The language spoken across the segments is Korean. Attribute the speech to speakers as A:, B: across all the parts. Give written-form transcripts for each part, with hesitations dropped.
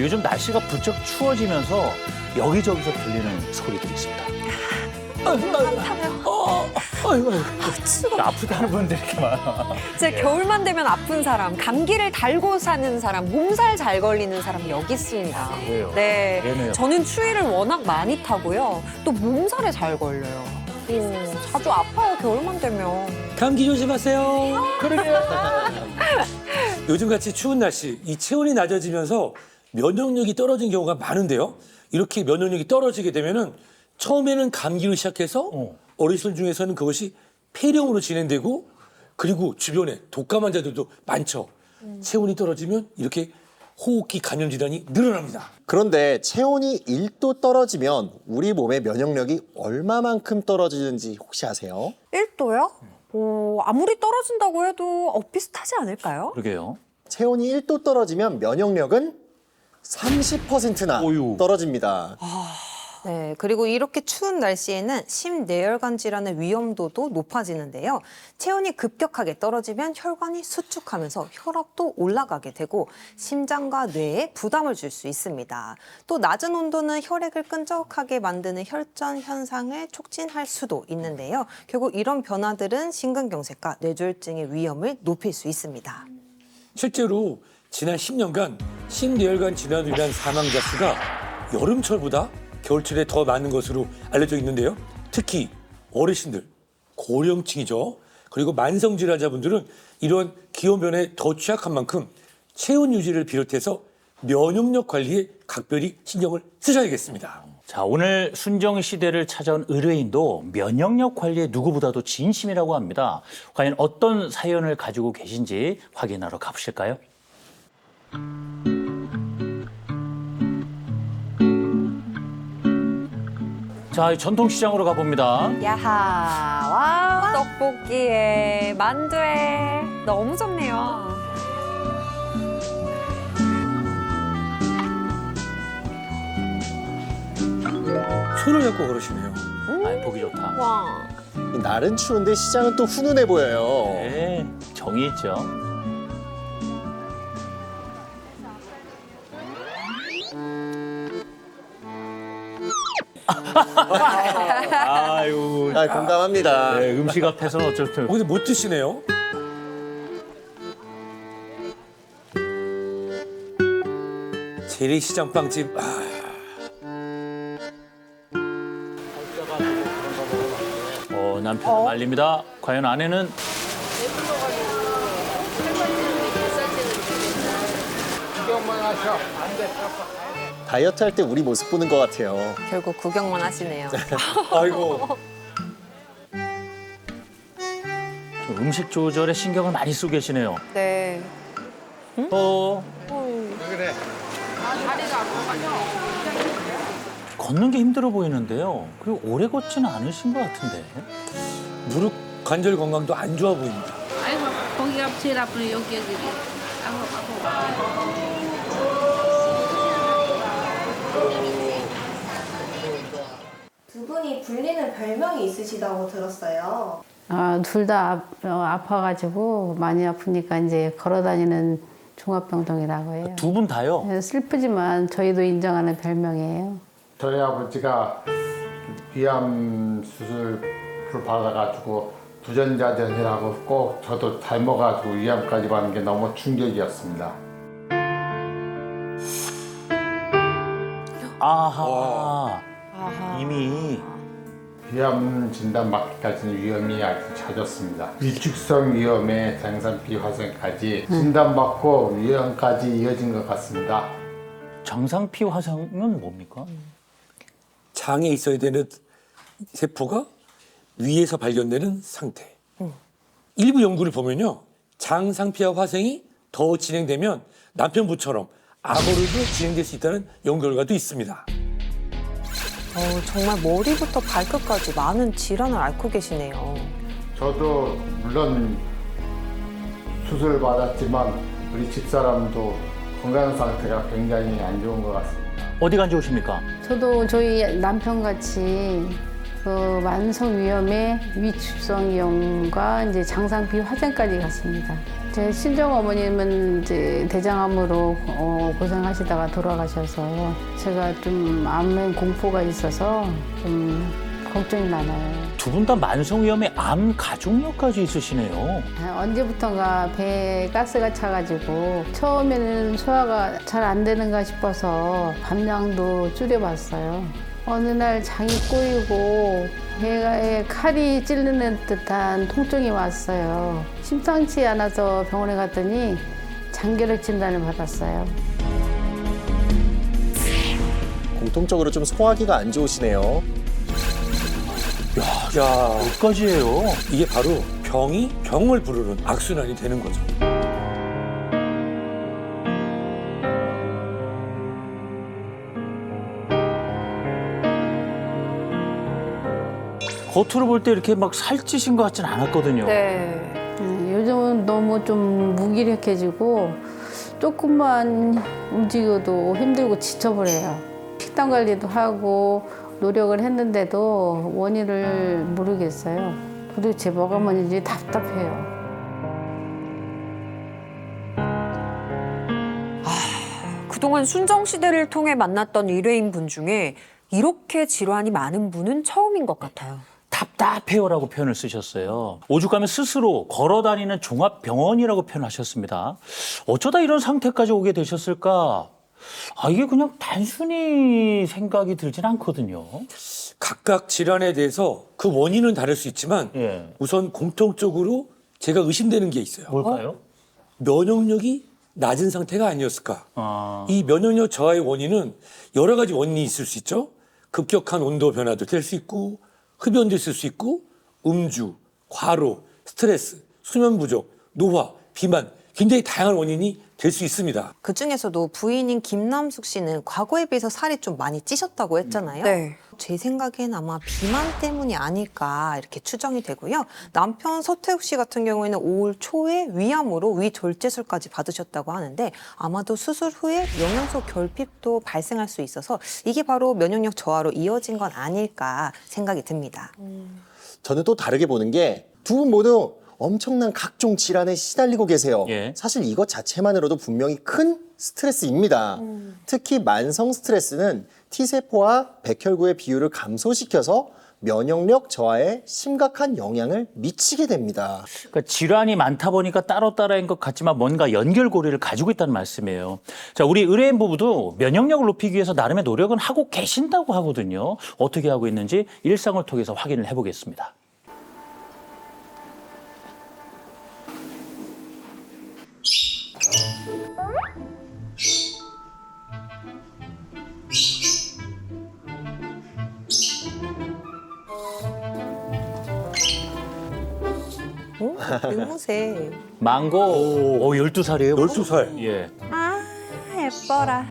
A: 요즘 날씨가 부쩍 추워지면서 여기저기서 들리는 소리들이 있습니다. 아이고. 아프다는 분들이 이렇게 많아.
B: 진짜 겨울만 되면 아픈 사람, 감기를 달고 사는 사람, 몸살 잘 걸리는 사람 여기 있습니다.
A: 그래요?
B: 네,
A: 그러네요.
B: 저는 추위를 워낙 많이 타고요. 또 몸살에 잘 걸려요. 자주 아파요, 겨울만 되면.
C: 감기 조심하세요.
A: 그러게요.
C: 요즘같이 추운 날씨, 이 체온이 낮아지면서 면역력이 떨어진 경우가 많은데요. 이렇게 면역력이 떨어지게 되면은 처음에는 감기로 시작해서 어르신 중에서는 그것이 폐렴으로 진행되고 그리고 주변에 독감 환자들도 많죠. 체온이 떨어지면 이렇게 호흡기 감염 질환이 늘어납니다.
D: 그런데 체온이 1도 떨어지면 우리 몸의 면역력이 얼마만큼 떨어지는지 혹시 아세요?
B: 1도요? 아무리 떨어진다고 해도 비슷하지 않을까요?
A: 그러게요.
D: 체온이 1도 떨어지면 면역력은 30%나
A: 어휴.
D: 떨어집니다.
E: 네, 그리고 이렇게 추운 날씨에는 심내혈관 질환의 위험도도 높아지는데요. 체온이 급격하게 떨어지면 혈관이 수축하면서 혈압도 올라가게 되고 심장과 뇌에 부담을 줄 수 있습니다. 또 낮은 온도는 혈액을 끈적하게 만드는 혈전 현상을 촉진할 수도 있는데요. 결국 이런 변화들은 심근경색과 뇌졸중의 위험을 높일 수 있습니다.
C: 실제로 지난 10년간 심뇌혈관 질환으로 인한 사망자 수가 여름철보다 겨울철에 더 많은 것으로 알려져 있는데요. 특히 어르신들, 고령층이죠. 그리고 만성질환자분들은 이런 기온 변화에 더 취약한 만큼 체온 유지를 비롯해서 면역력 관리에 각별히 신경을 쓰셔야겠습니다.
A: 자, 오늘 순정 시대를 찾아온 의뢰인도 면역력 관리에 누구보다도 진심이라고 합니다. 과연 어떤 사연을 가지고 계신지 확인하러 가보실까요? 자, 전통시장으로 가봅니다.
B: 야하, 와, 떡볶이에 만두에 너무 좋네요.
C: 손을 잡고 걸으시네요.
A: 아, 보기 좋다.
B: 와.
D: 날은 추운데 시장은 또 훈훈해 보여요.
A: 네, 정이 있죠. 아유,
D: 공감합니다.
A: 네, 음식 앞에서는 어쩔 수 없.
C: 근데 못 드시네요. 재래시장 빵집.
A: 남편을 말립니다. 과연 아내는
D: 다이어트 할 때 우리 모습 보는 것 같아요.
E: 결국 구경만 하시네요.
C: 아이고.
A: 좀 음식 조절에 신경을 많이 쓰고 계시네요.
B: 네.
A: 걷는 게 힘들어 보이는데요. 그리고 오래 걷지는 않으신 것 같은데.
C: 무릎 관절 건강도 안 좋아 보입니다.
F: 아이고 거기가 제일 아프네 여기.
G: 두 분이 불리는 별명이 있으시다고 들었어요.
H: 둘 다 아파가지고 많이 아프니까 이제 걸어다니는 종합병동이라고 해요.
A: 두 분 다요?
H: 슬프지만 저희도 인정하는 별명이에요.
I: 저희 아버지가 위암 수술을 받아가지고 부전자전이라고 꼭 저도 닮아가지고 위암까지 받는 게 너무 충격이었습니다.
A: 아하. 이미.
I: 위암 진단 받기까지는 위험이 아주 잦았습니다. 일축성 위염에 장산피 화상까지 진단받고 위암까지 이어진 것 같습니다.
A: 정상피 화상은 뭡니까?
C: 장에 있어야 되는 세포가 위에서 발견되는 상태. 일부 연구를 보면요. 장 상피화 화생이 더 진행되면 남편분처럼 악어로도 진행될 수 있다는 연구 결과도 있습니다.
E: 정말 머리부터 발끝까지 많은 질환을 앓고 계시네요.
I: 저도 물론 수술을 받았지만 우리 집사람도 건강 상태가 굉장히 안 좋은 것 같습니다.
A: 어디가 안 좋으십니까?
H: 저도 저희 남편같이 그 만성 위염에 위축성 위염과 이제 장상피 화상까지 갔습니다. 제 친정 어머님은 이제 대장암으로 고생하시다가 돌아가셔서 제가 좀 암에 공포가 있어서 좀 걱정이 많아요.
A: 두 분 다 만성 위험의 암 가족력까지 있으시네요.
H: 언제부턴가 배에 가스가 차가지고 처음에는 소화가 잘 안 되는가 싶어서 밤량도 줄여봤어요. 어느 날 장이 꼬이고 배에 칼이 찔리는 듯한 통증이 왔어요. 심상치 않아서 병원에 갔더니 장결핵 진단을 받았어요.
D: 공통적으로 좀 소화기가 안 좋으시네요.
C: 야,
A: 여기까지 해요.
C: 이게 바로 병이 병을 부르는 악순환이 되는 거죠.
A: 겉으로 볼 때 이렇게 막 살찌신 것 같진 않았거든요.
B: 네.
H: 요즘은 너무 좀 무기력해지고 조금만 움직여도 힘들고 지쳐버려요. 식단 관리도 하고 노력을 했는데도 원인을 모르겠어요. 도대체 뭐가 뭔지 답답해요.
B: 그동안 순정시대를 통해 만났던 의뢰인분 중에 이렇게 질환이 많은 분은 처음인 것 같아요.
A: 답답해요라고 표현을 쓰셨어요. 오죽하면 스스로 걸어다니는 종합병원이라고 표현하셨습니다. 어쩌다 이런 상태까지 오게 되셨을까? 이게 그냥 단순히 생각이 들진 않거든요.
C: 각각 질환에 대해서 그 원인은 다를 수 있지만
A: 예.
C: 우선 공통적으로 제가 의심되는 게 있어요.
A: 뭘까요?
C: 면역력이 낮은 상태가 아니었을까?
A: 아,
C: 이 면역력 저하의 원인은 여러 가지 원인이 있을 수 있죠. 급격한 온도 변화도 될 수 있고 흡연도 있을 수 있고 음주, 과로, 스트레스, 수면 부족, 노화, 비만 굉장히 다양한 원인이 될 수 있습니다.
E: 그 중에서도 부인인 김남숙 씨는 과거에 비해서 살이 좀 많이 찌셨다고 했잖아요.
B: 네.
E: 제 생각엔 아마 비만 때문이 아닐까 이렇게 추정이 되고요. 남편 서태욱 씨 같은 경우에는 올 초에 위암으로 위절제술까지 받으셨다고 하는데 아마도 수술 후에 영양소 결핍도 발생할 수 있어서 이게 바로 면역력 저하로 이어진 건 아닐까 생각이 듭니다.
D: 저는 또 다르게 보는 게 두 분 모두 엄청난 각종 질환에 시달리고 계세요.
A: 예.
D: 사실 이것 자체만으로도 분명히 큰 스트레스입니다. 특히 만성 스트레스는 T세포와 백혈구의 비율을 감소시켜서 면역력 저하에 심각한 영향을 미치게 됩니다.
A: 그러니까 질환이 많다 보니까 따로따로인 것 같지만 뭔가 연결고리를 가지고 있다는 말씀이에요. 자, 우리 의뢰인 부부도 면역력을 높이기 위해서 나름의 노력은 하고 계신다고 하거든요. 어떻게 하고 있는지 일상을 통해서 확인을 해보겠습니다.
E: 유무새.
A: 망고, 12살이에요?
C: 12살.
A: 예.
E: 아 예뻐라.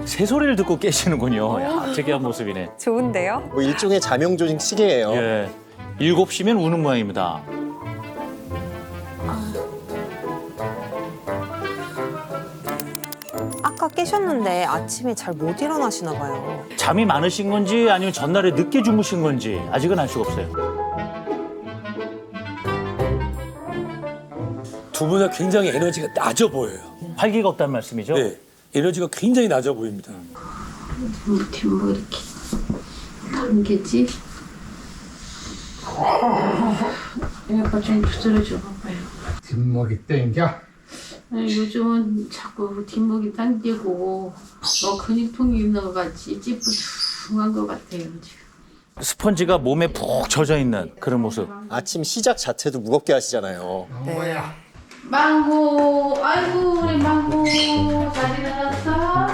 A: 새소리를 듣고 깨시는군요. 야, 특이한 모습이네.
E: 좋은데요?
D: 뭐 일종의 자명조직 시계예요.
A: 예. 7시면 우는 모양입니다.
E: 아까 깨셨는데 아침에 잘 못 일어나시나 봐요.
A: 잠이 많으신 건지 아니면 전날에 늦게 주무신 건지 아직은 알 수가 없어요.
C: 두 분 다 굉장히 에너지가 낮아 보여요.
A: 활기가 없다는 말씀이죠?
C: 네, 에너지가 굉장히 낮아 보입니다.
H: 뭐 이렇게 당기지? 얘가 좀 부스러져 봐봐요.
I: 뒷목이 땡겨?
H: 요즘은 자꾸 뒷목이 당기고 근육통이 있는 것 같이 찌뿌둥한 것 같아요. 지금.
A: 스펀지가 몸에 푹 젖어 있는 그런 모습.
D: 아침 시작 자체도 무겁게 하시잖아요.
I: 뭐야?
H: 망고, 아이고 우리 망고 잘 일어났어?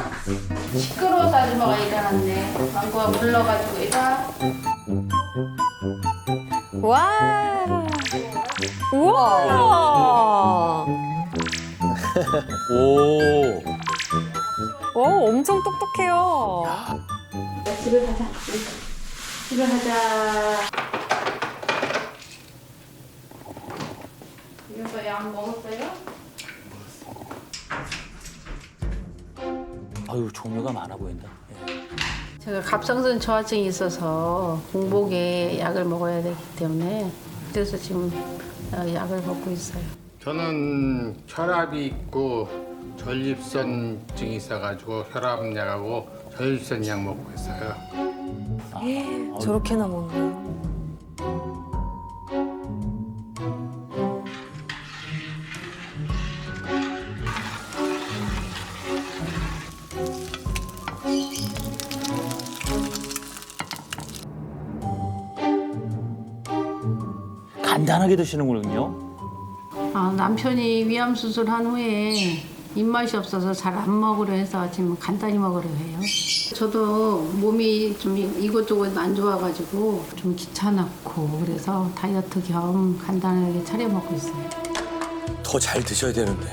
H: 시끄러워서 아줌마가 일어났네. 망고가 물러가지고 일어나.
B: 와. 우와.
A: 오.
B: 엄청 똑똑해요.
H: 집에 가자. 집에 가자. 이거 약 먹었어요?
A: 아유, 종류가 많아 보인다. 예.
H: 제가 갑상선 저하증이 있어서 공복에 약을 먹어야 되기 때문에 그래서 지금 약을 먹고 있어요.
I: 저는 혈압이 있고 전립선증이 있어가지고 혈압약하고 전립선약 먹고 있어요.
E: 저렇게나 먹나요?
A: 간단하게 드시는군요.
H: 남편이 위암 수술한 후에 입맛이 없어서 잘 안 먹으려 해서 지금 간단히 먹으려 해요. 저도 몸이 좀 이것저것 안 좋아가지고 좀 귀찮았고 그래서 다이어트 겸 간단하게 차려 먹고 있어요.
C: 더 잘 드셔야 되는데.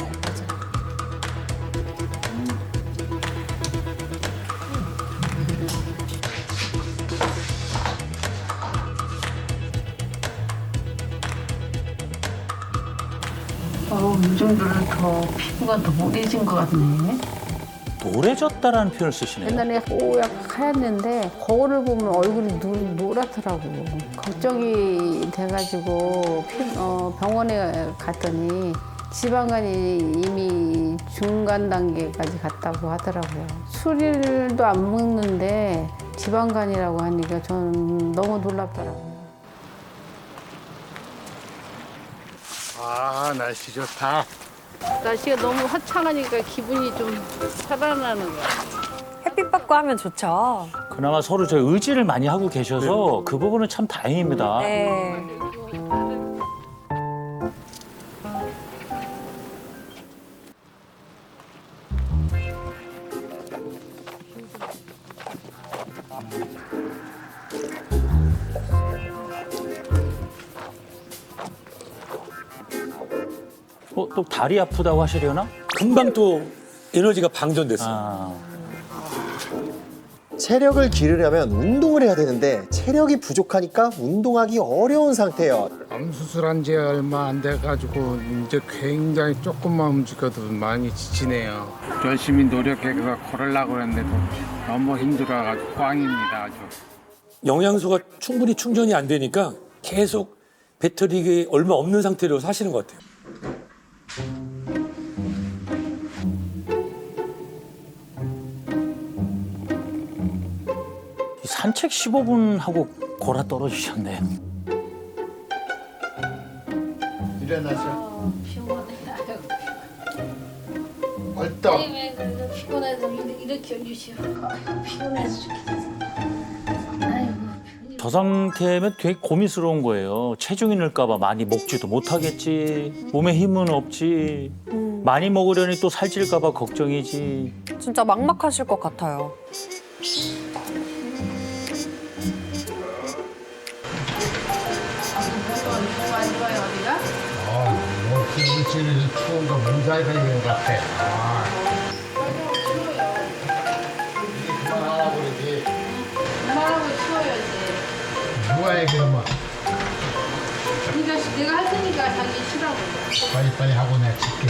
H: 요즘 들은 더 피부가 더 무해진 것 같네.
A: 노래졌다라는 표현을 쓰시네요.
H: 옛날에 뽀얗게 하였는데 거울을 보면 얼굴이 노랗더라고. 걱정이 돼가지고 병원에 갔더니 지방간이 이미 중간 단계까지 갔다고 하더라고요. 술도 안 먹는데 지방간이라고 하니까 저는 너무 놀랍더라고요.
I: 아, 날씨 좋다.
H: 날씨가 너무 화창하니까 기분이 좀 살아나는 거야.
B: 햇빛 받고 하면 좋죠.
A: 그나마 서로 저 의지를 많이 하고 계셔서 그 부분은 참 다행입니다.
B: 네.
A: 또 다리 아프다고 하시려나?
C: 금방 또 에너지가 방전됐어요.
A: 아,
D: 체력을 기르려면 운동을 해야 되는데 체력이 부족하니까 운동하기 어려운 상태예요.
I: 암 수술한 지 얼마 안 돼가지고 이제 굉장히 조금만 움직여도 많이 지치네요. 열심히 노력해서 걸으려고 했는데도 너무 힘들어가지고 꽝입니다, 아주.
C: 영양소가 충분히 충전이 안 되니까 계속 배터리가 얼마 없는 상태로 사시는 것 같아요.
A: 산책 15분 하고 골아 떨어지셨네요.
I: 일어나서
F: 피곤해.
I: 얼떡.
F: 왜 그래도 피곤해서 이렇게 해주시오. 피곤해서 죽겠어. 아이고.
A: 저 상태면 되게 고민스러운 거예요. 체중이 늘까 봐 많이 먹지도 못하겠지. 몸에 힘은 없지. 많이 먹으려니 또 살찔까 봐 걱정이지.
B: 진짜 막막하실 것 같아요.
I: 일주일이 추운 거 문제가 있는 것 같아. 이게 그만하라고 그러지.
H: 그만하고 치워야지.
I: 누가 해 그러면
H: 그러니까 내가 할 테니까 자기 쉬라고.
I: 빨리빨리 하고 내가 칠게.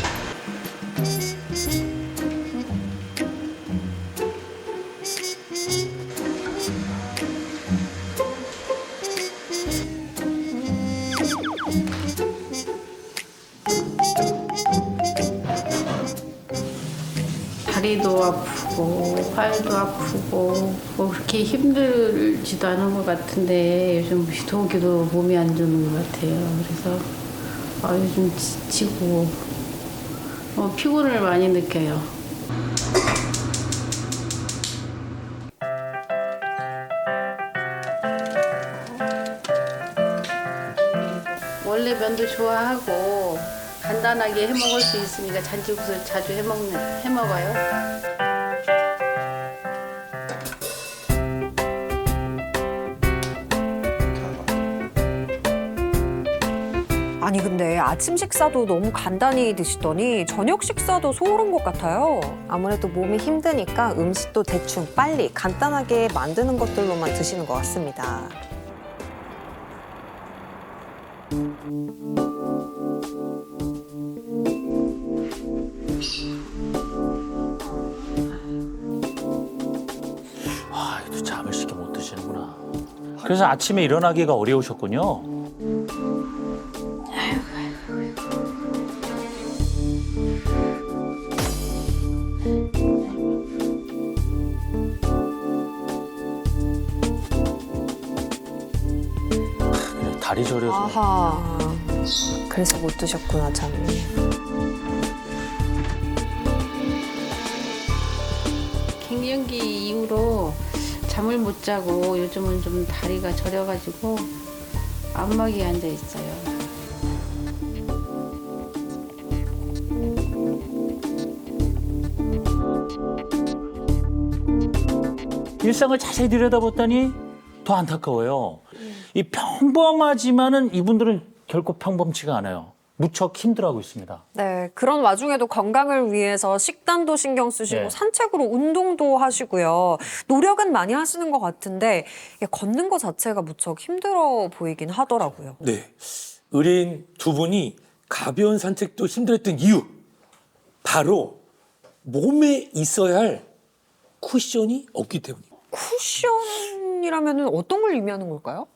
H: 다리도 아프고 팔도 아프고 뭐 그렇게 힘들지도 않은 것 같은데 요즘 더우기도 몸이 안 좋은 것 같아요. 그래서 요즘 지치고 피곤을 많이 느껴요. 원래 면도 좋아하고 간단하게 해 먹을 수 있으니까 잔치국수를 자주 해 먹어요.
B: 아니 근데 아침 식사도 너무 간단히 드시더니 저녁 식사도 소홀한 것 같아요.
E: 아무래도 몸이 힘드니까 음식도 대충 빨리 간단하게 만드는 것들로만 드시는 것 같습니다.
A: 또 잠을 쉽게 못 드시는구나. 그래서 아침에 일어나기가 어려우셨군요. 발이 저려서.
B: 아하.
E: 그래서 못 드셨구나, 참.
H: 갱년기 이후로 잠을 못 자고 요즘은 좀 다리가 저려가지고 안마기에 앉아 있어요.
A: 일상을 자세히 들여다봤더니 더 안타까워요. 이 평범하지만은 이분들은 결코 평범치가 않아요. 무척 힘들어하고 있습니다.
B: 네, 그런 와중에도 건강을 위해서 식단도 신경 쓰시고
A: 네.
B: 산책으로 운동도 하시고요. 노력은 많이 하시는 것 같은데 이게 걷는 것 자체가 무척 힘들어 보이긴 하더라고요.
C: 네. 의뢰인 두 분이 가벼운 산책도 힘들었던 이유. 바로 몸에 있어야 할 쿠션이 없기 때문입니다.
B: 쿠션이라면 어떤 걸 의미하는 걸까요?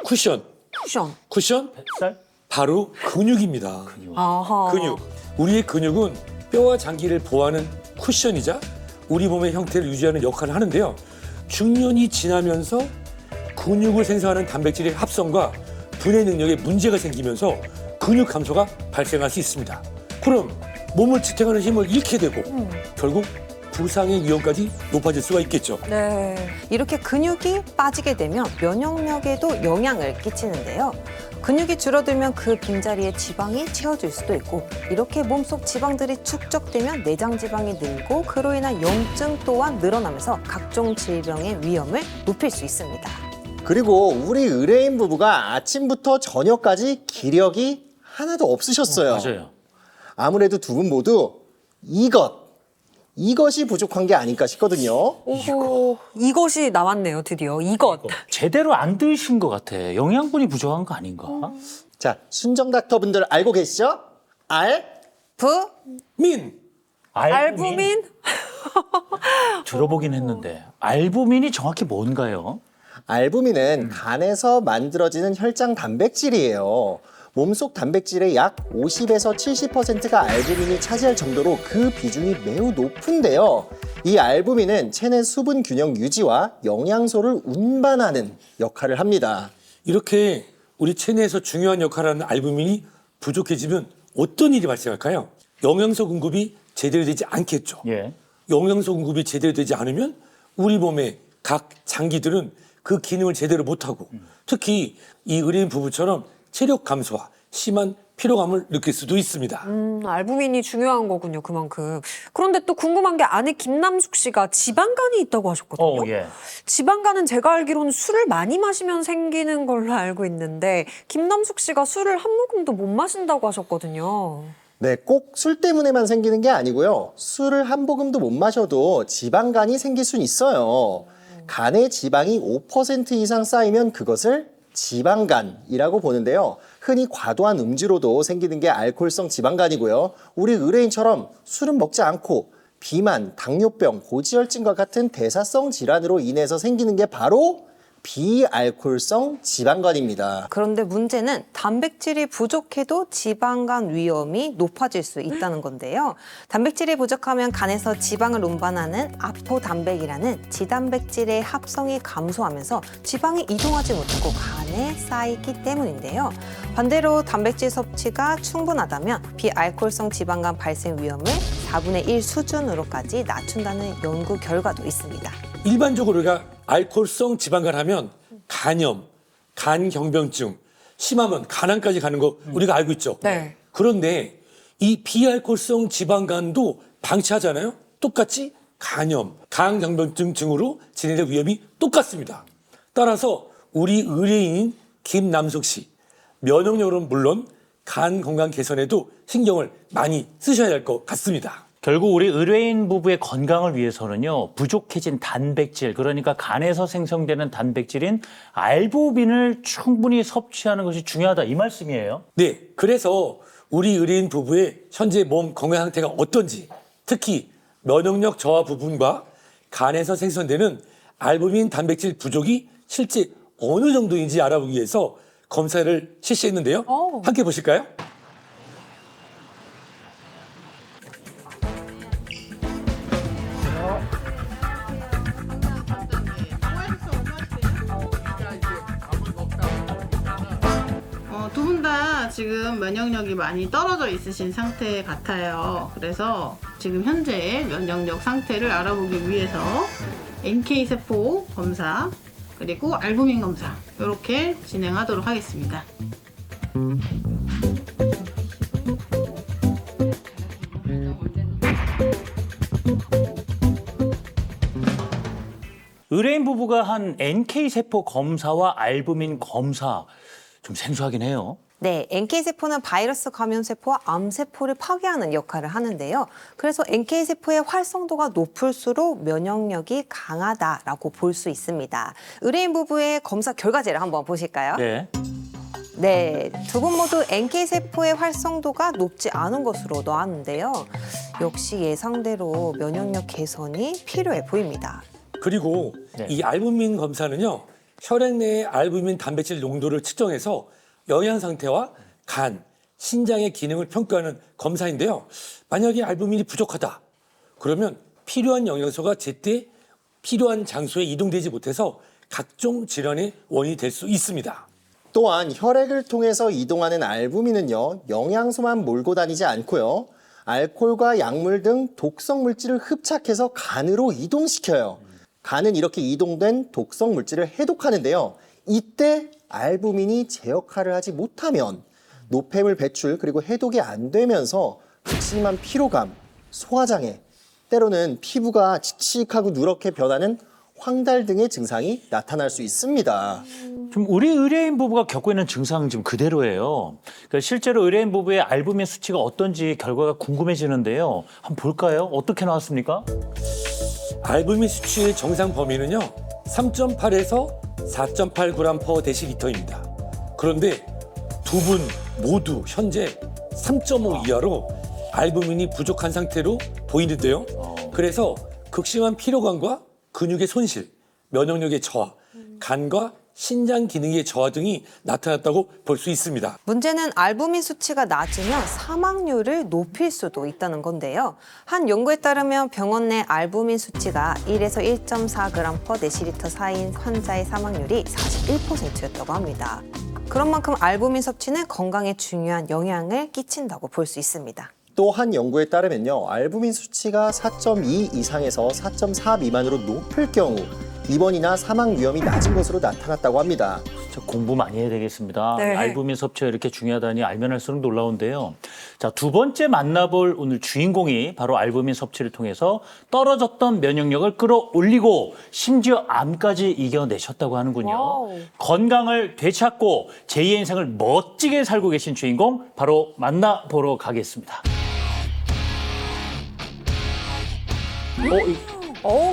C: 쿠션.
B: 쿠션.
A: 쌀?
C: 바로 근육입니다.
B: 아하.
C: 근육. 우리의 근육은 뼈와 장기를 보호하는 쿠션이자 우리 몸의 형태를 유지하는 역할을 하는데요. 중년이 지나면서 근육을 생성하는 단백질의 합성과 분해 능력에 문제가 생기면서 근육 감소가 발생할 수 있습니다. 그럼 몸을 지탱하는 힘을 잃게 되고 결국 부상의 위험까지 높아질 수가 있겠죠.
B: 네.
E: 이렇게 근육이 빠지게 되면 면역력에도 영향을 끼치는데요. 근육이 줄어들면 그 빈자리에 지방이 채워질 수도 있고 이렇게 몸속 지방들이 축적되면 내장 지방이 늘고 그로 인한 염증 또한 늘어나면서 각종 질병의 위험을 높일 수 있습니다.
D: 그리고 우리 의뢰인 부부가 아침부터 저녁까지 기력이 하나도 없으셨어요.
A: 맞아요.
D: 아무래도 두 분 모두 이것이 부족한 게 아닐까 싶거든요.
B: 오호. 이것이 나왔네요, 드디어. 이것.
A: 제대로 안 드신 것 같아. 영양분이 부족한 거 아닌가?
D: 자, 순정 닥터분들 알고 계시죠?
C: 민!
B: 알부민?
A: 들어보긴 했는데 알부민이 정확히 뭔가요?
D: 알부민은 간에서 만들어지는 혈장 단백질이에요. 몸속 단백질의 약 50에서 70%가 알부민이 차지할 정도로 그 비중이 매우 높은데요. 이 알부민은 체내 수분 균형 유지와 영양소를 운반하는 역할을 합니다.
C: 이렇게 우리 체내에서 중요한 역할을 하는 알부민이 부족해지면 어떤 일이 발생할까요? 영양소 공급이 제대로 되지 않겠죠.
A: 예.
C: 영양소 공급이 제대로 되지 않으면 우리 몸의 각 장기들은 그 기능을 제대로 못하고 특히 이 의뢰인 부부처럼 체력 감소와 심한 피로감을 느낄 수도 있습니다.
B: 알부민이 중요한 거군요, 그만큼. 그런데 또 궁금한 게 아내 김남숙 씨가 지방간이 있다고 하셨거든요.
A: 예.
B: 지방간은 제가 알기로는 술을 많이 마시면 생기는 걸로 알고 있는데 김남숙 씨가 술을 한 모금도 못 마신다고 하셨거든요.
D: 네, 꼭 술 때문에만 생기는 게 아니고요. 술을 한 모금도 못 마셔도 지방간이 생길 수는 있어요. 간에 지방이 5% 이상 쌓이면 그것을 지방간이라고 보는데요. 흔히 과도한 음주로도 생기는 게 알코올성 지방간이고요. 우리 의뢰인처럼 술은 먹지 않고 비만, 당뇨병, 고지혈증과 같은 대사성 질환으로 인해서 생기는 게 바로 비알코올성 지방간입니다.
E: 그런데 문제는 단백질이 부족해도 지방간 위험이 높아질 수 있다는 건데요. 단백질이 부족하면 간에서 지방을 운반하는 아포단백이라는 지단백질의 합성이 감소하면서 지방이 이동하지 못하고 간에 쌓이기 때문인데요. 반대로 단백질 섭취가 충분하다면 비알코올성 지방간 발생 위험을 4분의 1 수준으로까지 낮춘다는 연구 결과도 있습니다.
C: 일반적으로 우리가 알코올성 지방간 하면 간염, 간경병증, 심하면 간암까지 가는 거 우리가 알고 있죠.
B: 네.
C: 그런데 이 비알코올성 지방간도 방치하잖아요. 똑같이 간염, 간경병증 증으로 진행될 위험이 똑같습니다. 따라서 우리 의뢰인인 김남숙 씨, 면역력은 물론 간 건강 개선에도 신경을 많이 쓰셔야 할 것 같습니다.
A: 결국 우리 의뢰인 부부의 건강을 위해서는요, 부족해진 단백질, 그러니까 간에서 생성되는 단백질인 알부민을 충분히 섭취하는 것이 중요하다, 이 말씀이에요.
C: 네, 그래서 우리 의뢰인 부부의 현재 몸 건강 상태가 어떤지, 특히 면역력 저하 부분과 간에서 생성되는 알부민 단백질 부족이 실제 어느 정도인지 알아보기 위해서 검사를 실시했는데요. 함께 보실까요?
H: 씨가 지금 면역력이 많이 떨어져 있으신 상태 같아요. 그래서 지금 현재 면역력 상태를 알아보기 위해서 NK세포 검사 그리고 알부민 검사 이렇게 진행하도록 하겠습니다.
A: 의뢰인 부부가 한 NK세포 검사와 알부민 검사 좀 생소하긴 해요.
E: 네, NK세포는 바이러스 감염세포와 암세포를 파괴하는 역할을 하는데요. 그래서 NK세포의 활성도가 높을수록 면역력이 강하다라고 볼 수 있습니다. 의뢰인 부부의 검사 결과지를 한번 보실까요?
A: 네.
E: 네, 두 분 모두 NK세포의 활성도가 높지 않은 것으로 나왔는데요. 역시 예상대로 면역력 개선이 필요해 보입니다.
C: 그리고
A: 네.
C: 이 알부민 검사는요, 혈액 내의 알부민 단백질 농도를 측정해서 영양 상태와 간, 신장의 기능을 평가하는 검사인데요. 만약에 알부민이 부족하다, 그러면 필요한 영양소가 제때 필요한 장소에 이동되지 못해서 각종 질환의 원인이 될 수 있습니다.
D: 또한 혈액을 통해서 이동하는 알부민은요, 영양소만 몰고 다니지 않고요, 알코올과 약물 등 독성 물질을 흡착해서 간으로 이동시켜요. 간은 이렇게 이동된 독성 물질을 해독하는데요. 이때 알부민이 제 역할을 하지 못하면 노폐물 배출 그리고 해독이 안 되면서 극심한 피로감, 소화장애, 때로는 피부가 칙칙하고 누렇게 변하는 황달 등의 증상이 나타날 수 있습니다.
A: 좀 우리 의뢰인 부부가 겪고 있는 증상 지금 그대로예요. 그러니까 실제로 의뢰인 부부의 알부민 수치가 어떤지 결과가 궁금해지는데요. 한번 볼까요? 어떻게 나왔습니까?
C: 알부민 수치의 정상 범위는요, 3.8에서 4.8g/dl입니다. 그런데 두 분 모두 현재 3.5 이하로 알부민이 부족한 상태로 보이는데요. 그래서 극심한 피로감과 근육의 손실, 면역력의 저하, 간과 신장 기능의 저하 등이 나타났다고 볼 수 있습니다.
E: 문제는 알부민 수치가 낮으면 사망률을 높일 수도 있다는 건데요. 한 연구에 따르면 병원 내 알부민 수치가 1에서 1.4g/dl 사이인 환자의 사망률이 41%였다고 합니다. 그런 만큼 알부민 섭취는 건강에 중요한 영향을 끼친다고 볼 수 있습니다.
D: 또 한 연구에 따르면요, 알부민 수치가 4.2 이상에서 4.4 미만으로 높을 경우 입원이나 사망 위험이 낮은 것으로 나타났다고 합니다.
A: 진짜 공부 많이 해야 되겠습니다.
B: 네.
A: 알부민 섭취가 이렇게 중요하다니 알면 할수록 놀라운데요. 자, 두 번째 만나볼 오늘 주인공이 바로 알부민 섭취를 통해서 떨어졌던 면역력을 끌어올리고 심지어 암까지 이겨내셨다고 하는군요.
B: 와우.
A: 건강을 되찾고 제2의 인생을 멋지게 살고 계신 주인공 바로 만나보러 가겠습니다.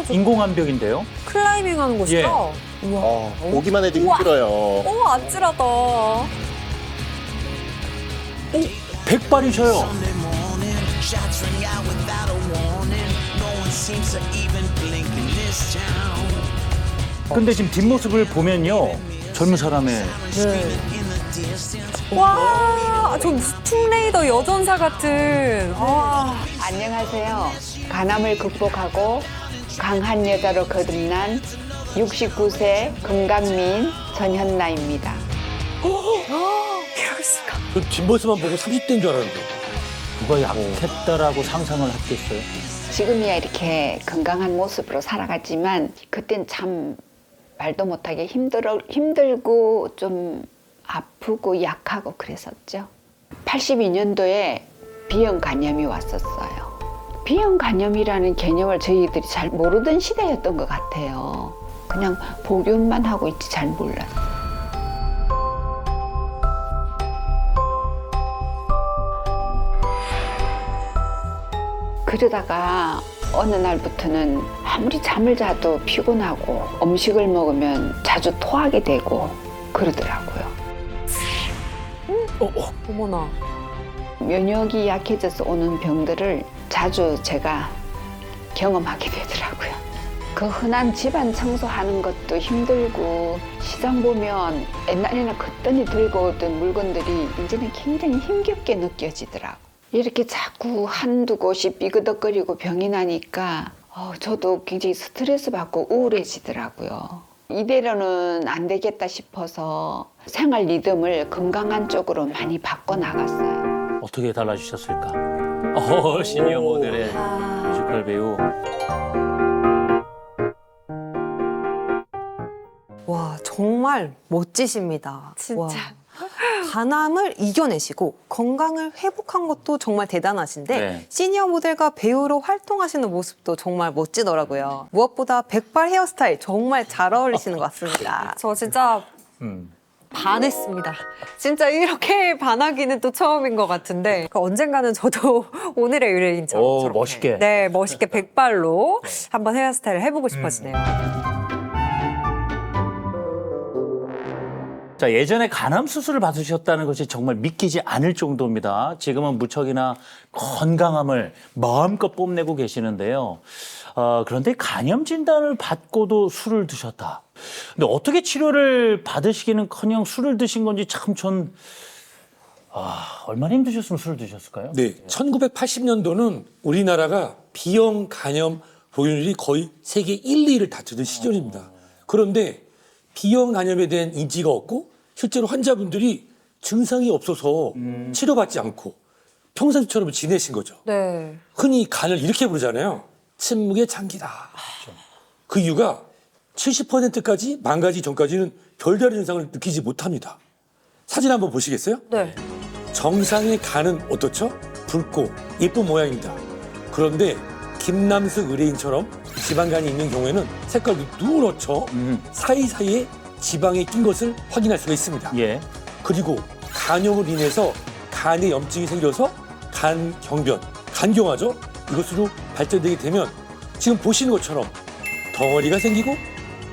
A: 인공암벽인데요.
B: 클라이밍 하는 곳이죠? 우와.
D: 보기만 해도 힘들어요.
B: 오, 아찔하다.
A: 백발이셔요. 근데 지금 뒷모습을 보면요, 젊은 사람의
B: 와, 저 무슨 툼레이더 여전사 같은. 와.
J: 안녕하세요. 간암을 극복하고 강한 여자로 거듭난 69세 건강미인 전현나입니다.
B: 이럴 수가.
C: 그 뒷모습만 보고 30대인 줄 알았는데.
A: 누가 약했다라고 상상을 했겠어요.
J: 지금이야 이렇게 건강한 모습으로 살아갔지만 그땐 참 말도 못하게 힘들고 좀 아프고 약하고 그랬었죠. 82년도에 비형 간염이 왔었어요. 비형 간염이라는 개념을 저희들이 잘 모르던 시대였던 것 같아요. 그냥 복용만 하고 있지 잘 몰랐어요. 그러다가 어느 날부터는 아무리 잠을 자도 피곤하고 음식을 먹으면 자주 토하게 되고 그러더라고요.
B: 어머나.
J: 면역이 약해져서 오는 병들을 자주 제가 경험하게 되더라고요. 그 흔한 집안 청소하는 것도 힘들고 시장 보면 옛날에는 거뜬히 들고 오던 물건들이 이제는 굉장히 힘겹게 느껴지더라고요. 이렇게 자꾸 한두 곳이 삐그덕거리고 병이 나니까 저도 굉장히 스트레스 받고 우울해지더라고요. 이대로는 안 되겠다 싶어서 생활 리듬을 건강한 쪽으로 많이 바꿔 나갔어요.
A: 어떻게 달라지셨을까? 시니어 모델의 뮤지컬 배우.
E: 와, 정말 멋지십니다.
B: 진짜.
E: 와. 간암을 이겨내시고 건강을 회복한 것도 정말 대단하신데
A: 네.
E: 시니어 모델과 배우로 활동하시는 모습도 정말 멋지더라고요. 무엇보다 백발 헤어스타일 정말 잘 어울리시는 것 같습니다.
B: 저 진짜 반했습니다. 진짜 이렇게 반하기는 또 처음인 것 같은데 언젠가는 저도 오늘의 의뢰인처럼
A: 오,
B: 저렇게,
A: 멋있게.
B: 네, 멋있게 백발로 한번 헤어스타일을 해보고 싶어지네요.
A: 자, 예전에 간암 수술을 받으셨다는 것이 정말 믿기지 않을 정도입니다. 지금은 무척이나 건강함을 마음껏 뽐내고 계시는데요. 그런데 간염 진단을 받고도 술을 드셨다. 근데 어떻게 치료를 받으시기는커녕 술을 드신 건지 참 얼마나 힘드셨으면 술을 드셨을까요?
C: 네, 1980년도는 우리나라가 B형 간염 보유율이 거의 세계 1, 2위를 다투던 시절입니다. 그런데 B형 간염에 대한 인지가 없고 실제로 환자분들이 증상이 없어서 치료받지 않고 평상시처럼 지내신 거죠.
B: 네.
C: 흔히 간을 이렇게 부르잖아요. 침묵의 장기다. 그 이유가 70%까지 망가지기 전까지는 별다른 증상을 느끼지 못합니다. 사진 한번 보시겠어요?
B: 네.
C: 정상의 간은 어떻죠? 붉고 예쁜 모양입니다. 그런데 김남숙 의뢰인처럼 지방간이 있는 경우에는 색깔도 누렇죠. 사이사이에 지방에 낀 것을 확인할 수가 있습니다.
A: 예.
C: 그리고 간염으로 인해서 간에 염증이 생겨서 간경변, 간경화죠. 이것으로 발전되게 되면 지금 보시는 것처럼 덩어리가 생기고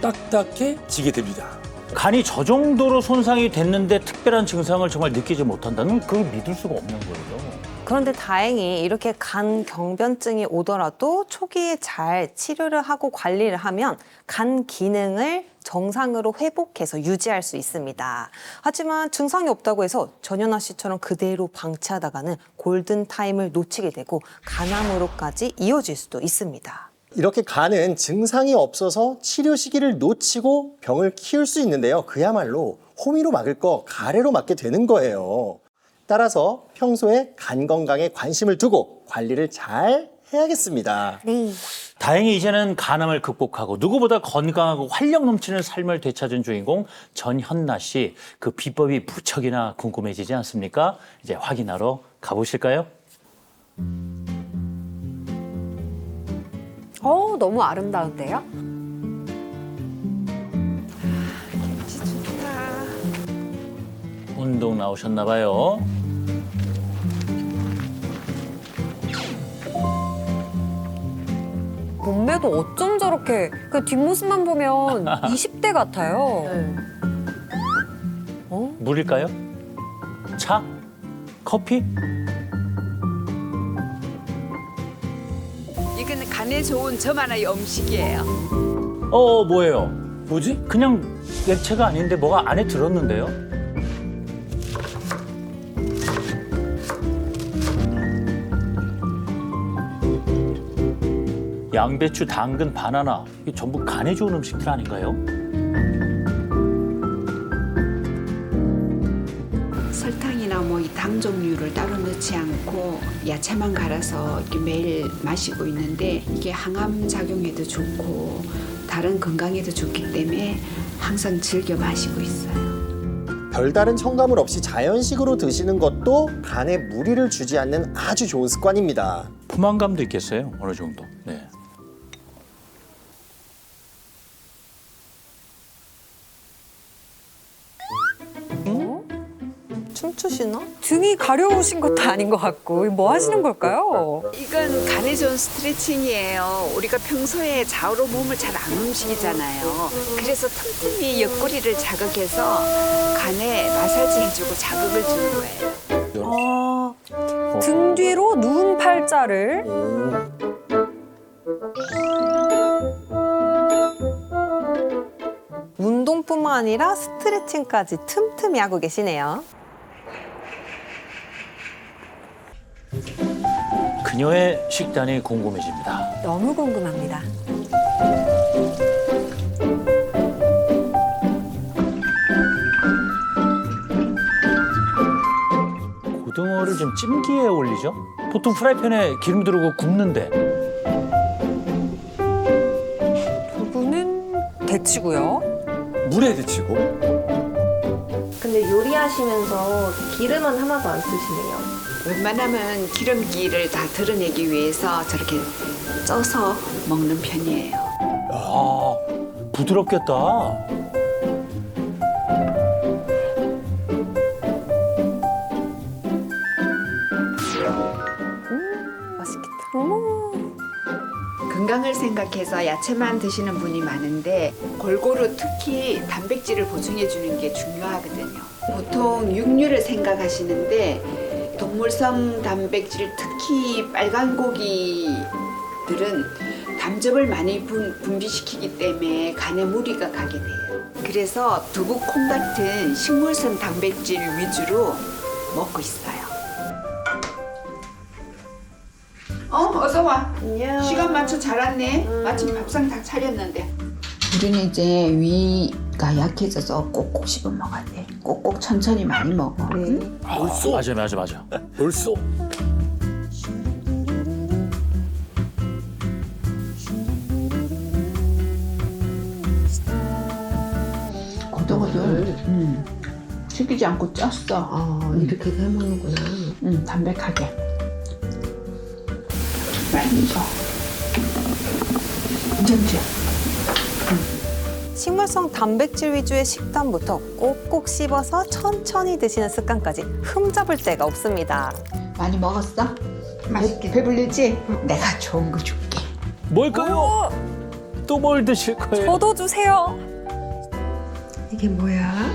C: 딱딱해지게 됩니다.
A: 간이 저 정도로 손상이 됐는데 특별한 증상을 정말 느끼지 못한다는 그걸 믿을 수가 없는 거예요.
E: 그런데 다행히 이렇게 간 경변증이 오더라도 초기에 잘 치료를 하고 관리를 하면 간 기능을 정상으로 회복해서 유지할 수 있습니다. 하지만 증상이 없다고 해서 전연아 씨처럼 그대로 방치하다가는 골든타임을 놓치게 되고 간암으로까지 이어질 수도 있습니다.
D: 이렇게 간은 증상이 없어서 치료 시기를 놓치고 병을 키울 수 있는데요. 그야말로 호미로 막을 거 가래로 막게 되는 거예요. 따라서 평소에 간 건강에 관심을 두고 관리를 잘 해야겠습니다.
B: 네.
A: 다행히 이제는 간암을 극복하고 누구보다 건강하고 활력 넘치는 삶을 되찾은 주인공 전현나 씨. 그 비법이 무척이나 궁금해지지 않습니까? 이제 확인하러 가보실까요?
B: 너무 아름다운데요?
A: 운동 나오셨나 봐요.
B: 몸매도 어쩜 저렇게 그 뒷모습만 보면 20대 같아요.
A: 물일까요? 차? 커피?
K: 이건 간에 좋은 저만의 음식이에요.
A: 뭐예요?
C: 뭐지?
A: 그냥 액체가 아닌데 뭐가 안에 들었는데요? 양배추, 당근, 바나나 이게 전부 간에 좋은 음식들 아닌가요?
J: 설탕이나 뭐 이 당 종류를 따로 넣지 않고 야채만 갈아서 이렇게 매일 마시고 있는데 이게 항암 작용에도 좋고 다른 건강에도 좋기 때문에 항상 즐겨 마시고 있어요.
D: 별다른 첨가물 없이 자연식으로 드시는 것도 간에 무리를 주지 않는 아주 좋은 습관입니다.
A: 포만감도 있겠어요, 어느 정도. 네.
E: 춤추시나?
B: 등이 가려우신 것도 아닌 것 같고 뭐 하시는 걸까요?
K: 이건 간에 좋은 스트레칭이에요. 우리가 평소에 좌우로 몸을 잘 안 움직이잖아요. 그래서 틈틈이 옆구리를 자극해서 간에 마사지 해주고 자극을 주는 거예요.
B: 등 뒤로 누운 팔자를
E: 운동뿐만 아니라 스트레칭까지 틈틈이 하고 계시네요.
A: 그녀의 식단이 궁금해집니다.
B: 너무 궁금합니다.
A: 좀 찜기에 올리죠? 보통 프라이팬에 기름 두르고 굽는데.
B: 두부는 데치고요.
C: 물에 데치고.
G: 근데 요리하시면서 기름은 하나도 안 쓰시네요.
K: 웬만하면 기름기를 다 드러내기 위해서 저렇게 쪄서 먹는 편이에요.
A: 아, 부드럽겠다.
E: 맛있겠다.
K: 건강을 생각해서 야채만 드시는 분이 많은데 골고루 특히 단백질을 보충해 주는 게 중요하거든요. 보통 육류를 생각하시는데 동물성 단백질, 특히 빨간 고기들은 담즙을 많이 분비시키기 때문에 간에 무리가 가게 돼요. 그래서 두부, 콩 같은 식물성 단백질 위주로 먹고 있어요. 어서 와.
G: 안녕.
K: 시간 맞춰 잘 왔네. 마침 밥상 다 차렸는데.
J: 우리는 이제 위가 약해져서 꼭꼭 씹어 먹어야 돼. 꼭꼭 천천히 많이 먹어. 응?
C: 벌써?
A: 맞아.
C: 벌써?
J: 고도고도 튀기지 않고 쪘어.
G: 이렇게 해 먹는구나.
J: 담백하게. 많이 줘. 괜찮지?
E: 식물성 단백질 위주의 식단부터 꼭꼭 씹어서 천천히 드시는 습관까지 흠잡을 데가 없습니다.
J: 많이 먹었어? 맛있게. 배불리지? 내가 좋은 거 줄게.
A: 뭘까요? 또 뭘 드실 거예요?
B: 저도 주세요.
G: 이게 뭐야?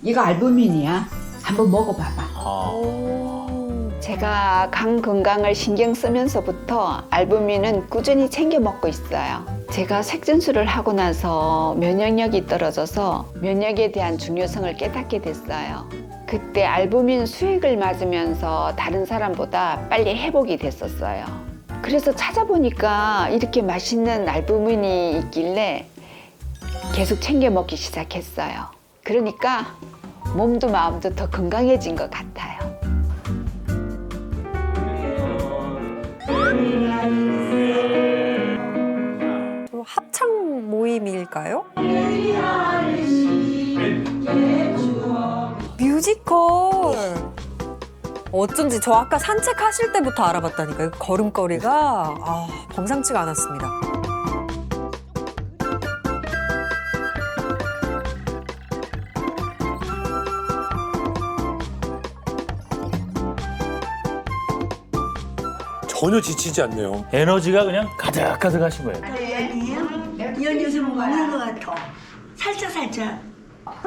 J: 이거 알부민이야. 한번 먹어봐봐. 제가 간 건강을 신경 쓰면서부터 알부민은 꾸준히 챙겨 먹고 있어요. 제가 색전수를 하고 나서 면역력이 떨어져서 면역에 대한 중요성을 깨닫게 됐어요. 그때 알부민 수액을 맞으면서 다른 사람보다 빨리 회복이 됐었어요. 그래서 찾아보니까 이렇게 맛있는 알부민이 있길래 계속 챙겨 먹기 시작했어요. 그러니까 몸도 마음도 더 건강해진 것 같아요.
B: 합창 모임일까요? 뮤지컬. 어쩐지 저 아까 산책하실 때부터 알아봤다니까요. 걸음걸이가 범상치가 않았습니다.
C: 전혀 지치지 않네요.
A: 에너지가 그냥 가득가득 하신 거예요.
L: 연주서 먹는 것 같아. 살짝.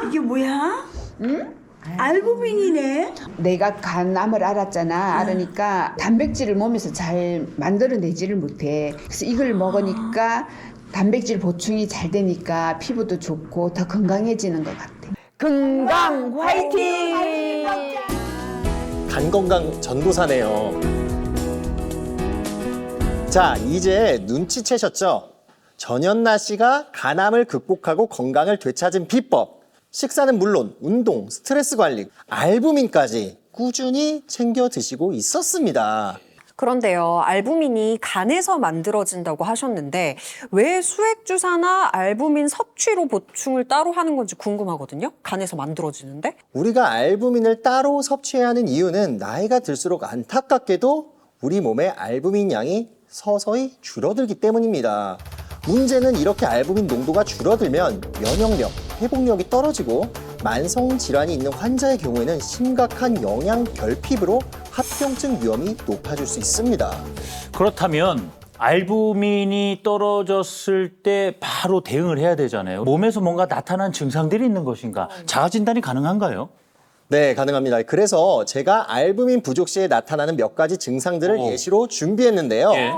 L: 이게 뭐야? 응? 알부민이네.
K: 내가 간암을 알았잖아. 알으니까 단백질을 몸에서 잘 만들어내지를 못해. 그래서 이걸 먹으니까 단백질 보충이 잘 되니까 피부도 좋고 더 건강해지는 것 같아. 건강 화이팅!
D: 간 건강 전도사네요. 자, 이제 눈치채셨죠? 전연나 씨가 간암을 극복하고 건강을 되찾은 비법. 식사는 물론 운동, 스트레스 관리, 알부민까지 꾸준히 챙겨 드시고 있었습니다.
B: 그런데요, 알부민이 간에서 만들어진다고 하셨는데 왜 수액 주사나 알부민 섭취로 보충을 따로 하는 건지 궁금하거든요. 간에서 만들어지는데.
D: 우리가 알부민을 따로 섭취해야 하는 이유는 나이가 들수록 안타깝게도 우리 몸의 알부민 양이 서서히 줄어들기 때문입니다. 문제는 이렇게 알부민 농도가 줄어들면 면역력, 회복력이 떨어지고 만성 질환이 있는 환자의 경우에는 심각한 영양 결핍으로 합병증 위험이 높아질 수 있습니다.
A: 그렇다면 알부민이 떨어졌을 때 바로 대응을 해야 되잖아요. 몸에서 뭔가 나타난 증상들이 있는 것인가? 자가 진단이 가능한가요?
D: 네, 가능합니다. 그래서 제가 알부민 부족 시에 나타나는 몇 가지 증상들을 예시로 준비했는데요.
A: 예.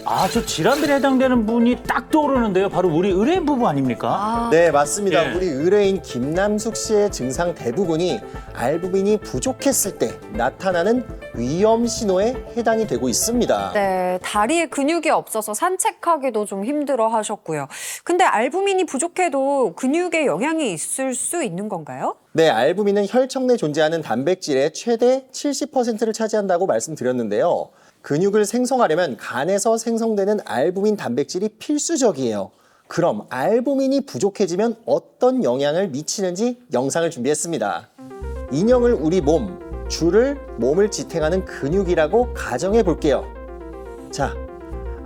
A: 아, 저 질환들에 해당되는 분이 딱 떠오르는데요. 바로 우리 의뢰인 부부 아닙니까?
D: 네, 맞습니다.
A: 예.
D: 우리 의뢰인 김남숙 씨의 증상 대부분이 알부민이 부족했을 때 나타나는 위험 신호에 해당이 되고 있습니다.
B: 네, 다리에 근육이 없어서 산책하기도 좀 힘들어 하셨고요. 근데 알부민이 부족해도 근육에 영향이 있을 수 있는 건가요?
D: 네, 알부민은 혈청 내 존재하는 단백질의 최대 70%를 차지한다고 말씀드렸는데요. 근육을 생성하려면 간에서 생성되는 알부민 단백질이 필수적이에요. 그럼 알부민이 부족해지면 어떤 영향을 미치는지 영상을 준비했습니다. 인형을 우리 몸, 줄을 몸을 지탱하는 근육이라고 가정해 볼게요. 자,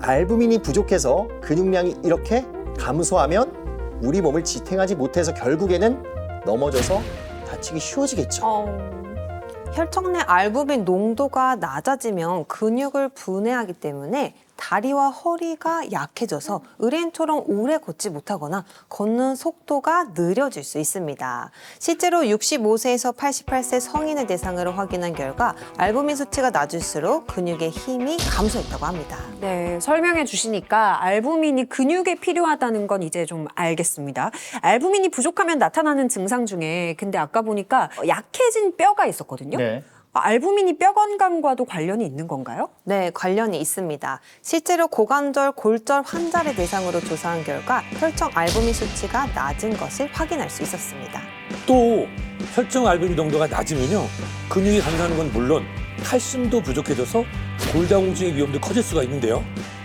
D: 알부민이 부족해서 근육량이 이렇게 감소하면 우리 몸을 지탱하지 못해서 결국에는 넘어져서 다치기 쉬워지겠죠.
E: 혈청 내 알부민 농도가 낮아지면 근육을 분해하기 때문에 다리와 허리가 약해져서 의뢰인처럼 오래 걷지 못하거나 걷는 속도가 느려질 수 있습니다. 실제로 65세에서 88세 성인을 대상으로 확인한 결과 알부민 수치가 낮을수록 근육의 힘이 감소했다고 합니다.
B: 네, 설명해 주시니까 알부민이 근육에 필요하다는 건 이제 좀 알겠습니다. 알부민이 부족하면 나타나는 증상 중에 근데 아까 보니까 약해진 뼈가 있었거든요.
A: 네.
B: 알부민이 뼈 건강과도 관련이 있는 건가요?
E: 네, 관련이 있습니다. 실제로 고관절, 골절 환자를 대상으로 조사한 결과 혈청 알부민 수치가 낮은 것을 확인할 수 있었습니다.
C: 또 혈청 알부민 농도가 낮으면요, 근육이 감소하는 건 물론 칼슘도 부족해져서 골다공증의 위험도 커질 수가 있는데요.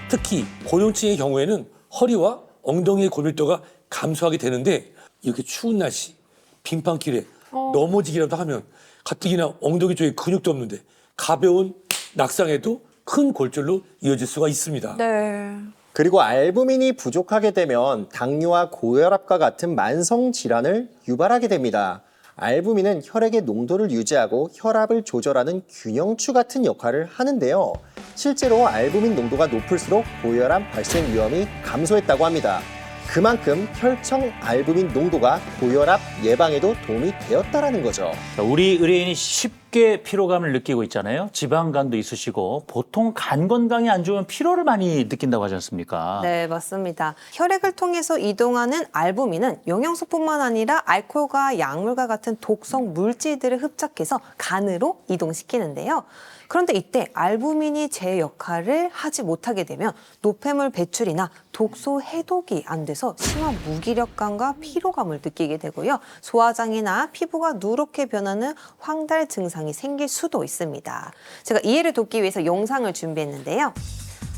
C: 특히 고령층의 경우에는 허리와 엉덩이의 골밀도가 감소하게 되는데 이렇게 추운 날씨 빙판길에 넘어지기라도 하면 가뜩이나 엉덩이 쪽에 근육도 없는데 가벼운 낙상에도 큰 골절로 이어질 수가 있습니다.
B: 네.
D: 그리고 알부민이 부족하게 되면 당뇨와 고혈압과 같은 만성 질환을 유발하게 됩니다. 알부민은 혈액의 농도를 유지하고 혈압을 조절하는 균형추 같은 역할을 하는데요. 실제로 알부민 농도가 높을수록 고혈압 발생 위험이 감소했다고 합니다. 그만큼 혈청 알부민 농도가 고혈압 예방에도 도움이 되었다라는 거죠.
A: 자, 우리 의뢰인이 쉽게 피로감을 느끼고 있잖아요. 지방간도 있으시고 보통 간 건강이 안 좋으면 피로를 많이 느낀다고 하지 않습니까?
E: 네, 맞습니다. 혈액을 통해서 이동하는 알부민은 영양소뿐만 아니라 알코올과 약물과 같은 독성 물질들을 흡착해서 간으로 이동시키는데요. 그런데 이때 알부민이 제 역할을 하지 못하게 되면 노폐물 배출이나 독소 해독이 안 돼서 심한 무기력감과 피로감을 느끼게 되고요. 소화장애나 피부가 누렇게 변하는 황달 증상이 생길 수도 있습니다. 제가 이해를 돕기 위해서 영상을 준비했는데요.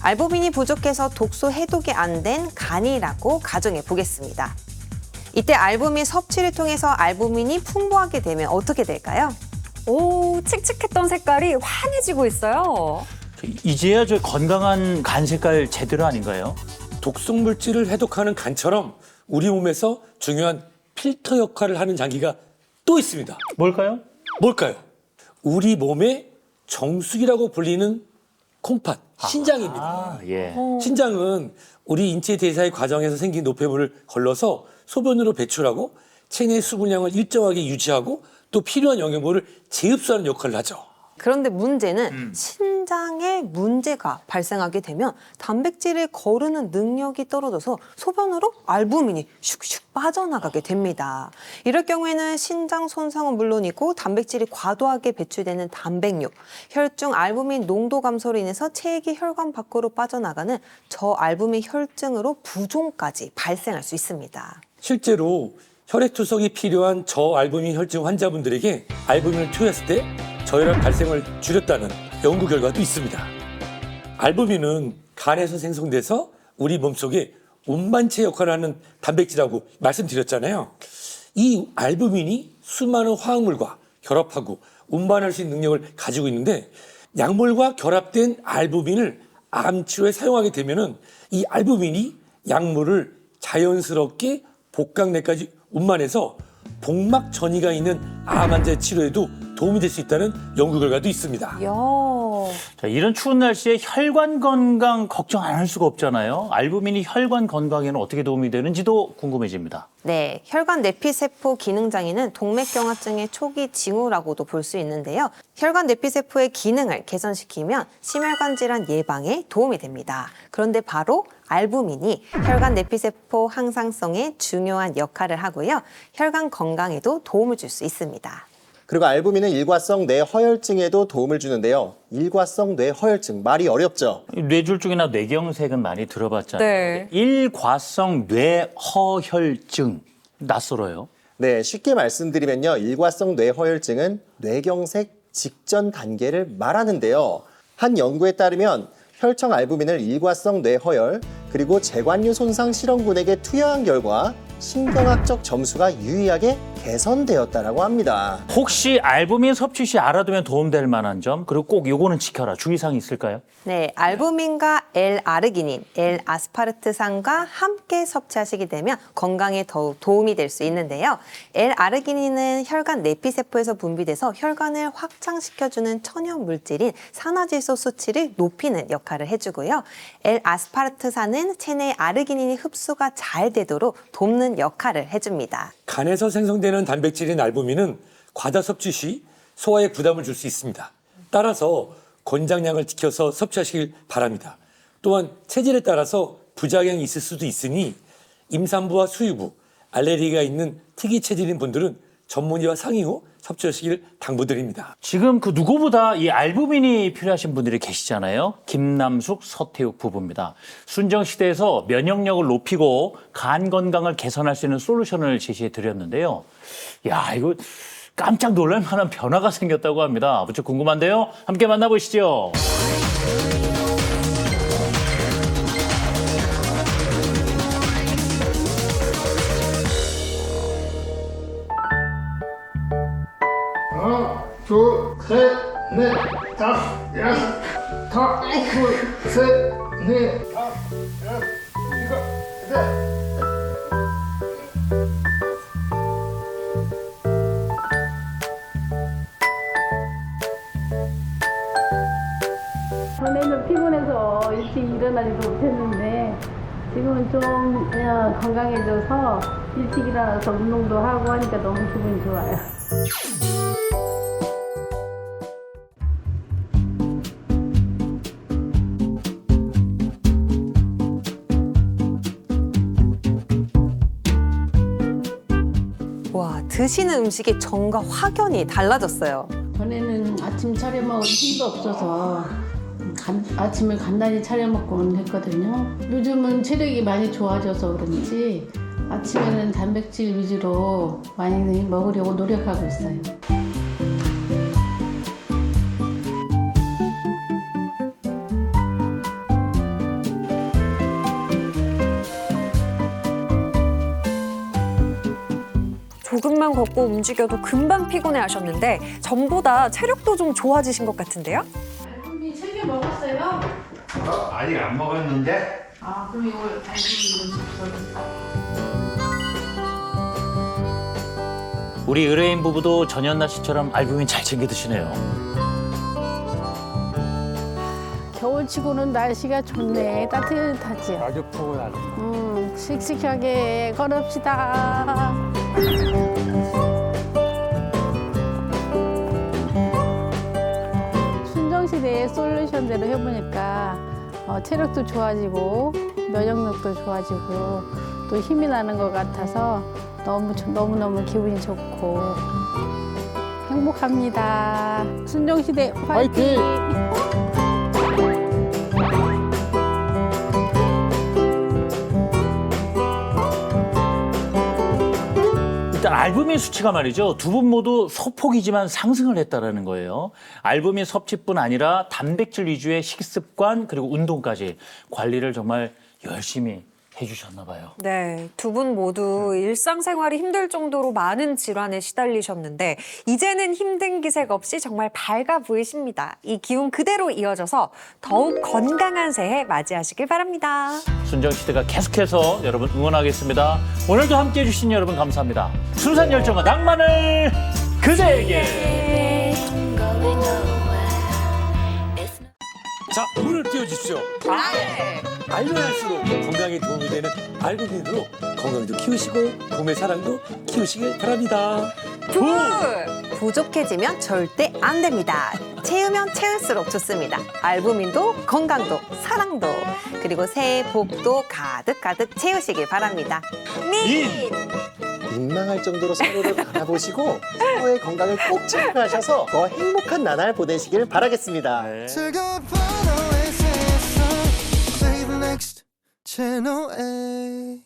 E: 알부민이 부족해서 독소 해독이 안 된 간이라고 가정해 보겠습니다. 이때 알부민 섭취를 통해서 알부민이 풍부하게 되면 어떻게 될까요?
B: 오, 칙칙했던 색깔이 환해지고 있어요.
A: 이제야 저 건강한 간 색깔 제대로 아닌가요?
C: 독성 물질을 해독하는 간처럼 우리 몸에서 중요한 필터 역할을 하는 장기가 또 있습니다.
A: 뭘까요?
C: 뭘까요? 우리 몸의 정수기라고 불리는 콩팥, 신장입니다.
A: 아, 예.
C: 신장은 우리 인체 대사의 과정에서 생긴 노폐물을 걸러서 소변으로 배출하고 체내 수분량을 일정하게 유지하고 또 필요한 영양분을 재흡수하는 역할을 하죠.
E: 그런데 문제는 신장에 문제가 발생하게 되면 단백질을 거르는 능력이 떨어져서 소변으로 알부민이 슉슉 빠져나가게 됩니다. 이럴 경우에는 신장 손상은 물론이고 단백질이 과도하게 배출되는 단백뇨, 혈중 알부민 농도 감소로 인해서 체액이 혈관 밖으로 빠져나가는 저알부민 혈증으로 부종까지 발생할 수 있습니다.
C: 실제로 혈액 투석이 필요한 저알부민 혈증 환자분들에게 알부민을 투여했을 때 저혈압 발생을 줄였다는 연구 결과도 있습니다. 알부민은 간에서 생성돼서 우리 몸속에 운반체 역할을 하는 단백질이라고 말씀드렸잖아요. 이 알부민이 수많은 화학물과 결합하고 운반할 수 있는 능력을 가지고 있는데 약물과 결합된 알부민을 암 치료에 사용하게 되면은 이 알부민이 약물을 자연스럽게 복강내까지 운반해서 복막 전이가 있는 암 환자의 치료에도 도움이 될 수 있다는 연구 결과도 있습니다.
B: 이야.
A: 자, 이런 추운 날씨에 혈관 건강 걱정 안 할 수가 없잖아요. 알부민이 혈관 건강에는 어떻게 도움이 되는지도 궁금해집니다.
E: 네, 혈관 내피세포 기능장애는 동맥경화증의 초기 징후라고도 볼 수 있는데요. 혈관 내피세포의 기능을 개선시키면 심혈관 질환 예방에 도움이 됩니다. 그런데 바로 알부민이 혈관 내피세포 항상성에 중요한 역할을 하고요. 혈관 건강에도 도움을 줄 수 있습니다.
D: 그리고 알부민은 일과성 뇌허혈증에도 도움을 주는데요. 일과성 뇌허혈증, 말이 어렵죠?
A: 뇌졸중이나 뇌경색은 많이 들어봤잖아요.
B: 네.
A: 일과성 뇌허혈증, 낯설어요.
D: 네, 쉽게 말씀드리면요. 일과성 뇌허혈증은 뇌경색 직전 단계를 말하는데요. 한 연구에 따르면 혈청 알부민을 일과성 뇌허혈 그리고 제관류 손상 실험군에게 투여한 결과 신경학적 점수가 유의하게 개선되었다라고 합니다.
A: 혹시 알부민 섭취 시 알아두면 도움될 만한 점, 그리고 꼭 요거는 지켜라. 주의사항이 있을까요?
E: 네, 알부민과 L-아르기닌, L-아스파르트산과 함께 섭취하시게 되면 건강에 더욱 도움이 될 수 있는데요. L-아르기닌은 혈관 내피세포에서 분비돼서 혈관을 확장시켜주는 천연 물질인 산화질소 수치를 높이는 역할을 해주고요. L-아스파르트산은 체내 아르기닌이 흡수가 잘 되도록 돕는 역할을 해줍니다.
C: 간에서 생성되는 단백질인 알부민은 과다 섭취 시 소화에 부담을 줄 수 있습니다. 따라서 권장량을 지켜서 섭취하시길 바랍니다. 또한 체질에 따라서 부작용이 있을 수도 있으니 임산부와 수유부, 알레르기가 있는 특이 체질인 분들은 전문의와 상의 후 섭취하시길 당부드립니다.
A: 지금 그 누구보다 이 알부민이 필요하신 분들이 계시잖아요. 김남숙, 서태욱 부부입니다. 순정시대에서 면역력을 높이고 간 건강을 개선할 수 있는 솔루션을 제시해 드렸는데요. 야, 이거 깜짝 놀랄 만한 변화가 생겼다고 합니다. 무척 궁금한데요. 함께 만나보시죠.
I: 하나, 둘, 셋, 넷, 다섯, 여섯, 둘, 셋, 넷, 다섯, 여섯, 일곱, 여덟.
H: 전에는 피곤해서 일찍 일어나지도 못했는데 지금은 좀 그냥 건강해져서 일찍 일어나서 운동도 하고 하니까 너무 기분이 좋아요.
E: 와, 드시는 음식의 정과 확연히 달라졌어요.
H: 전에는 아침 차려 먹을 힘도 없어서 아침을 간단히 차려 먹곤 했거든요. 요즘은 체력이 많이 좋아져서 그런지 아침에는 단백질 위주로 많이 먹으려고 노력하고 있어요.
B: 조금만 걷고 움직여도 금방 피곤해 하셨는데 전보다 체력도 좀 좋아지신 것 같은데요?
H: 알부민 챙겨 먹었어요?
I: 아직 안 먹었는데?
H: 아, 그럼 이걸 알부민
A: 우리 의뢰인 부부도 전현나 씨처럼 알부민 잘 챙겨 드시네요.
H: 겨울치고는 날씨가 좋네. 따뜻하지?
I: 아주 포근하다.
H: 씩씩하게 걸읍시다. 순정시대의 솔루션대로 해보니까 체력도 좋아지고 면역력도 좋아지고 또 힘이 나는 것 같아서 너무너무 기분이 좋고 행복합니다. 순정시대 화이팅!
A: 일단 알부민 수치가 말이죠. 두 분 모두 소폭이지만 상승을 했다는 거예요. 알부민 섭취뿐 아니라 단백질 위주의 식습관 그리고 운동까지 관리를 정말 열심히 해주셨나 봐요.
B: 네, 두 분 모두 일상생활이 힘들 정도로 많은 질환에 시달리셨는데 이제는 힘든 기색 없이 정말 밝아 보이십니다. 이 기운 그대로 이어져서 더욱 건강한 새해 맞이하시길 바랍니다.
A: 순정시대가 계속해서 여러분 응원하겠습니다. 오늘도 함께해 주신 여러분 감사합니다. 순산 열정과 낭만을 그대에게.
C: 자, 문을 띄워주십시오. 알면 할수록 건강에 도움이 되는 알고민으로 건강도 키우시고 봄의 사랑도 키우시길 바랍니다.
E: 부족해지면 절대 안 됩니다. 채우면 채울수록 좋습니다. 알부민도 건강도 사랑도 그리고 새해 복도 가득가득 채우시길 바랍니다.
D: 민망할 정도로 서로를 바라보시고 서로의 건강을 꼭 체크하셔서 더 행복한 나날 보내시길 바라겠습니다.
M: Say the next channel A.